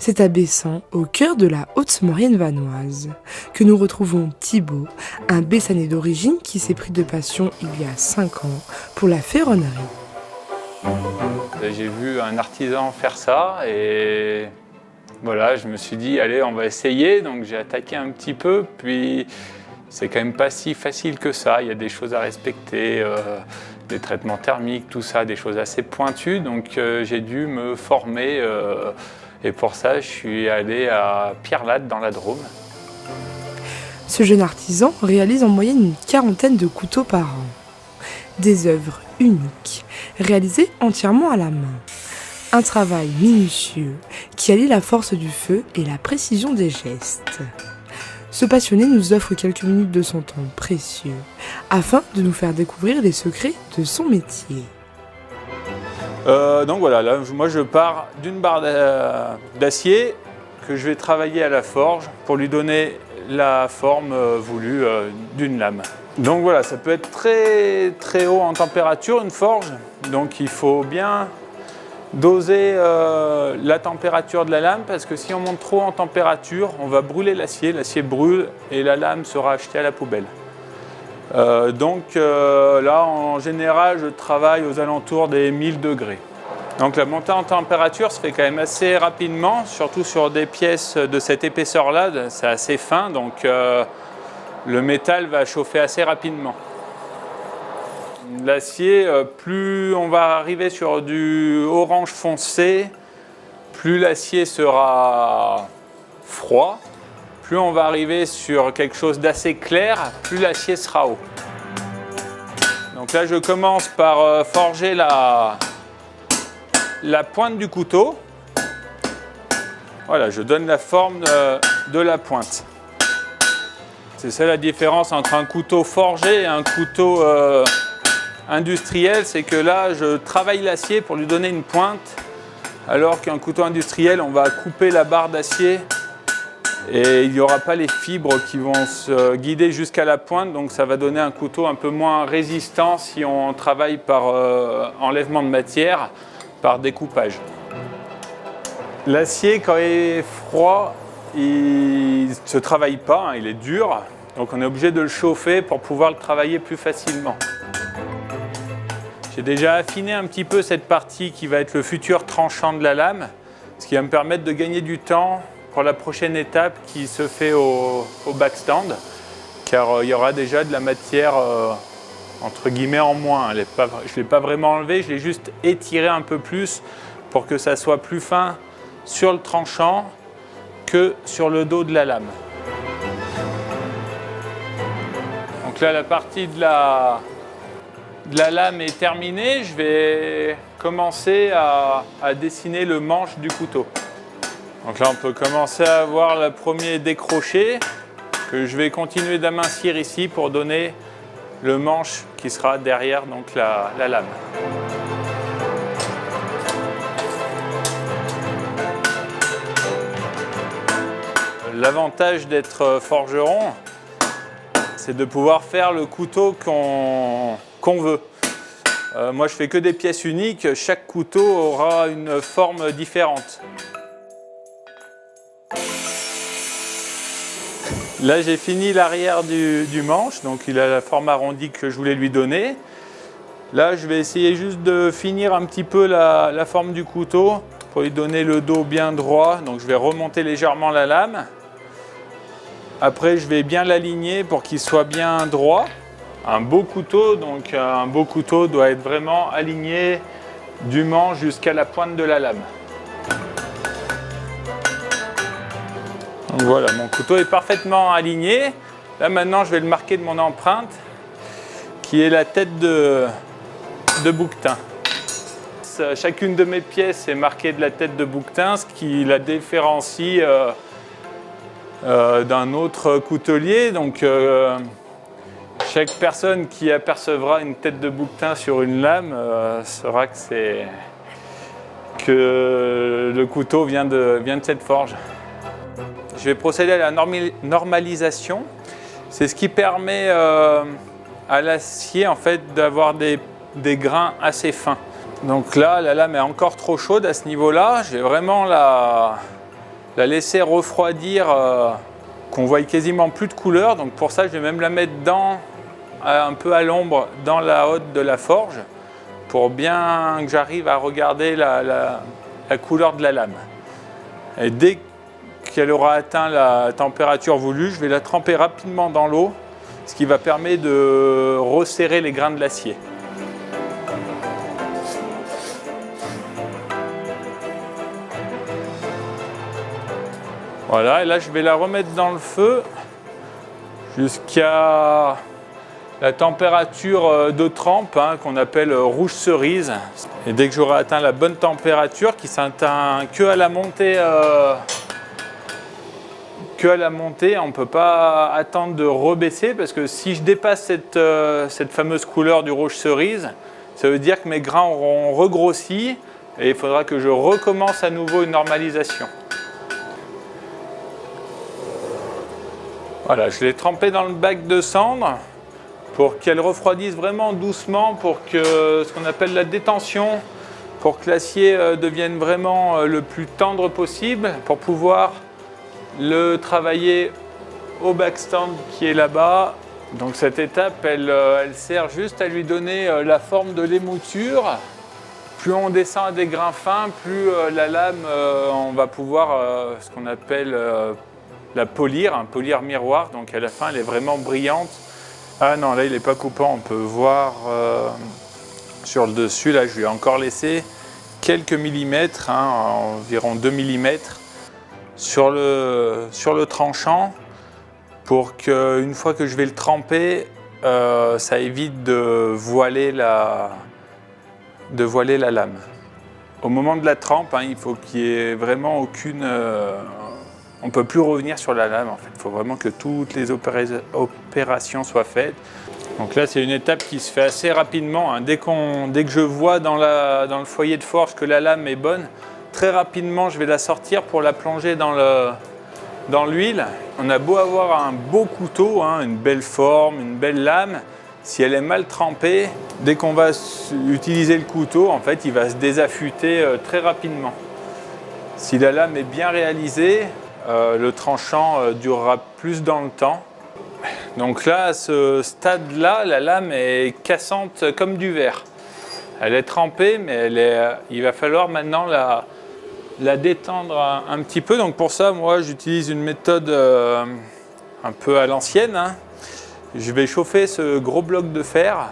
C'est à Bessan, au cœur de la Haute-Maurienne vanoise, que nous retrouvons Thibaut, un Bessanais d'origine qui s'est pris de passion il y a 5 ans pour la ferronnerie. J'ai vu un artisan faire ça et voilà, je me suis dit allez, on va essayer. Donc j'ai attaqué un petit peu, puis c'est quand même pas si facile que ça. Il y a des choses à respecter, des traitements thermiques, tout ça, des choses assez pointues. Donc j'ai dû me former et pour ça, je suis allé à Pierrelatte dans la Drôme. Ce jeune artisan réalise en moyenne une 40aine de couteaux par an. Des œuvres uniques, réalisées entièrement à la main. Un travail minutieux qui allie la force du feu et la précision des gestes. Ce passionné nous offre quelques minutes de son temps précieux afin de nous faire découvrir les secrets de son métier. Donc voilà, là, moi je pars d'une barre d'acier que je vais travailler à la forge pour lui donner la forme voulue d'une lame. Donc voilà, ça peut être très très haut en température une forge, donc il faut bien doser la température de la lame parce que si on monte trop en température, on va brûler l'acier brûle et la lame sera jetée à la poubelle. Là en général je travaille aux alentours des 1000 degrés. Donc la montée en température se fait quand même assez rapidement, surtout sur des pièces de cette épaisseur-là, c'est assez fin, donc le métal va chauffer assez rapidement. L'acier, plus on va arriver sur du orange foncé, plus l'acier sera froid. Plus on va arriver sur quelque chose d'assez clair, plus l'acier sera haut. Donc là, je commence par forger la pointe du couteau. Voilà, je donne la forme de la pointe. C'est ça la différence entre un couteau forgé et un couteau industriel, c'est que là, je travaille l'acier pour lui donner une pointe, alors qu'un couteau industriel, on va couper la barre d'acier et il n'y aura pas les fibres qui vont se guider jusqu'à la pointe, donc ça va donner un couteau un peu moins résistant si on travaille par enlèvement de matière, par découpage. L'acier, quand il est froid, il ne se travaille pas, il est dur, donc on est obligé de le chauffer pour pouvoir le travailler plus facilement. J'ai déjà affiné un petit peu cette partie qui va être le futur tranchant de la lame, ce qui va me permettre de gagner du temps pour la prochaine étape qui se fait au backstand, car il y aura déjà de la matière entre guillemets en moins. Je ne l'ai pas vraiment enlevé, je l'ai juste étiré un peu plus pour que ça soit plus fin sur le tranchant que sur le dos de la lame. Donc là, la partie de la lame est terminée. Je vais commencer à dessiner le manche du couteau. Donc là, on peut commencer à voir le premier décroché que je vais continuer d'amincir ici pour donner le manche qui sera derrière donc la lame. L'avantage d'être forgeron, c'est de pouvoir faire le couteau qu'on veut. Moi, je fais que des pièces uniques. Chaque couteau aura une forme différente. Là, j'ai fini l'arrière du manche, donc il a la forme arrondie que je voulais lui donner. Là, je vais essayer juste de finir un petit peu la forme du couteau pour lui donner le dos bien droit. Donc, je vais remonter légèrement la lame. Après, je vais bien l'aligner pour qu'il soit bien droit. Un beau couteau, donc un beau couteau doit être vraiment aligné du manche jusqu'à la pointe de la lame. Donc voilà, mon couteau est parfaitement aligné. Là maintenant, je vais le marquer de mon empreinte, qui est la tête de bouquetin. Chacune de mes pièces est marquée de la tête de bouquetin, ce qui la différencie d'un autre coutelier. Donc chaque personne qui apercevra une tête de bouquetin sur une lame saura que le couteau vient de cette forge. Je vais procéder à la normalisation. C'est ce qui permet à l'acier en fait, d'avoir des grains assez fins. Donc là, la lame est encore trop chaude à ce niveau-là. Je vais vraiment la laisser refroidir, qu'on voit quasiment plus de couleur. Donc pour ça, je vais même la mettre un peu à l'ombre dans la hotte de la forge pour bien que j'arrive à regarder la couleur de la lame. Et dès qu'elle aura atteint la température voulue, je vais la tremper rapidement dans l'eau, ce qui va permettre de resserrer les grains de l'acier. Voilà, et là je vais la remettre dans le feu jusqu'à la température de trempe, qu'on appelle rouge cerise. Et dès que j'aurai atteint la bonne température, qui s'atteint que à la montée, on ne peut pas attendre de rebaisser, parce que si je dépasse cette fameuse couleur du rouge cerise, ça veut dire que mes grains auront regrossi et il faudra que je recommence à nouveau une normalisation. Voilà, je l'ai trempé dans le bac de cendre pour qu'elle refroidisse vraiment doucement, pour que ce qu'on appelle la détention, pour que l'acier devienne vraiment le plus tendre possible, pour pouvoir le travailler au backstand qui est là-bas. Donc cette étape, elle sert juste à lui donner la forme de l'émouture. Plus on descend à des grains fins, plus la lame, on va pouvoir ce qu'on appelle la polir, un polir miroir. Donc à la fin, elle est vraiment brillante. Ah non, là il n'est pas coupant, on peut voir sur le dessus, là je lui ai encore laissé quelques millimètres, environ 2 mm sur le tranchant, pour qu'une fois que je vais le tremper, ça évite de voiler la lame. Au moment de la trempe, il faut qu'il n'y ait vraiment aucune... on ne peut plus revenir sur la lame en fait. Il faut vraiment que toutes les opérations soient faites. Donc là, c'est une étape qui se fait assez rapidement. Dès que je vois dans le foyer de forge que la lame est bonne, très rapidement, je vais la sortir pour la plonger dans l'huile. On a beau avoir un beau couteau, une belle forme, une belle lame. Si elle est mal trempée, dès qu'on va utiliser le couteau, en fait, il va se désaffûter très rapidement. Si la lame est bien réalisée, le tranchant durera plus dans le temps. Donc là, à ce stade-là, la lame est cassante comme du verre. Elle est trempée, mais il va falloir maintenant la détendre un petit peu. Donc pour ça, moi, j'utilise une méthode un peu à l'ancienne. Je vais chauffer ce gros bloc de fer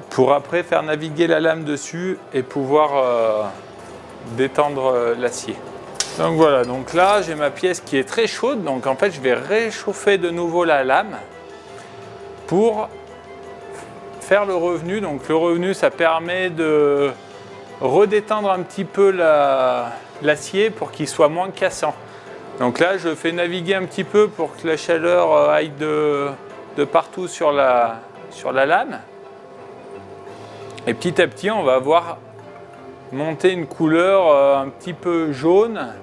pour après faire naviguer la lame dessus et pouvoir détendre l'acier. Donc voilà, donc là j'ai ma pièce qui est très chaude, donc en fait je vais réchauffer de nouveau la lame pour faire le revenu. Donc le revenu, ça permet de redétendre un petit peu l'acier pour qu'il soit moins cassant. Donc là je fais naviguer un petit peu pour que la chaleur aille de partout sur la lame. Et petit à petit on va voir monter une couleur un petit peu jaune.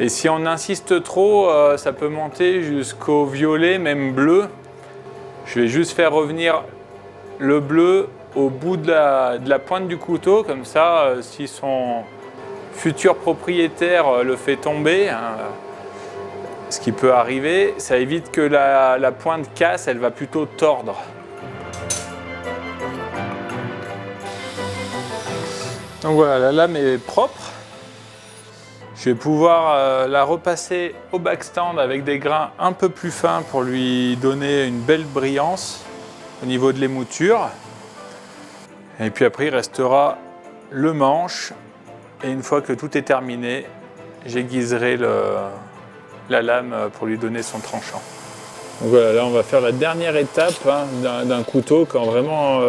Et si on insiste trop, ça peut monter jusqu'au violet, même bleu. Je vais juste faire revenir le bleu au bout de la pointe du couteau, comme ça, si son futur propriétaire le fait tomber, ce qui peut arriver, ça évite que la pointe casse, elle va plutôt tordre. Donc voilà, la lame est propre. Je vais pouvoir la repasser au backstand avec des grains un peu plus fins pour lui donner une belle brillance au niveau de l'émouture. Et puis après, il restera le manche. Et une fois que tout est terminé, j'aiguiserai la lame pour lui donner son tranchant. Donc voilà, là on va faire la dernière étape d'un couteau quand vraiment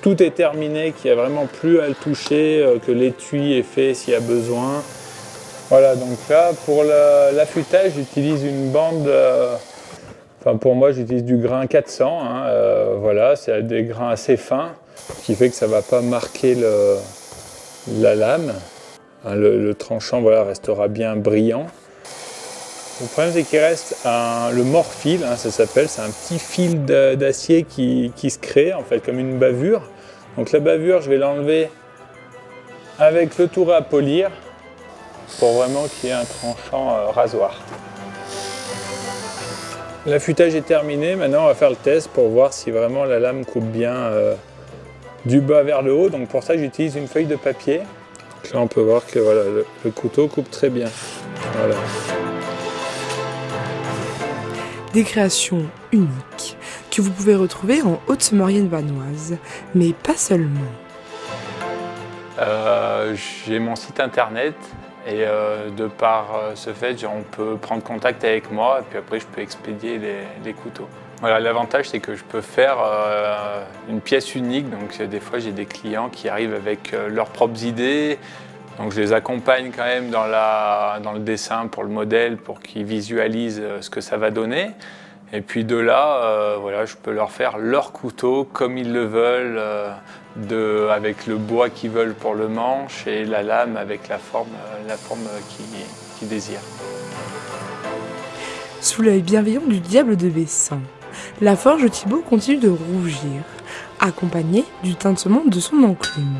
tout est terminé, qu'il n'y a vraiment plus à le toucher, que l'étui est fait s'il y a besoin. Voilà, donc là pour l'affûtage, j'utilise une bande, pour moi j'utilise du grain 400, voilà, c'est des grains assez fins, ce qui fait que ça ne va pas marquer la lame. Le tranchant restera bien brillant. Le problème c'est qu'il reste le mort-fil, ça s'appelle, c'est un petit fil d'acier qui se crée en fait comme une bavure. Donc la bavure, je vais l'enlever avec le tour à polir. pour vraiment qu'il y ait un tranchant rasoir. L'affûtage est terminé, maintenant on va faire le test pour voir si vraiment la lame coupe bien du bas vers le haut. Donc pour ça j'utilise une feuille de papier. Là on peut voir que voilà, le couteau coupe très bien. Voilà. Des créations uniques que vous pouvez retrouver en Haute-Maurienne vanoise, mais pas seulement. J'ai mon site internet et de par ce fait, on peut prendre contact avec moi et puis après je peux expédier les couteaux. Voilà, l'avantage c'est que je peux faire une pièce unique, donc des fois j'ai des clients qui arrivent avec leurs propres idées, donc je les accompagne quand même dans le dessin pour le modèle pour qu'ils visualisent ce que ça va donner. Et puis de là, voilà, je peux leur faire leur couteau comme ils le veulent, avec le bois qu'ils veulent pour le manche et la lame avec la forme qu'ils désirent. Sous l'œil bienveillant du diable de Bessin, la forge Thibaut continue de rougir, accompagnée du tintement de son enclume.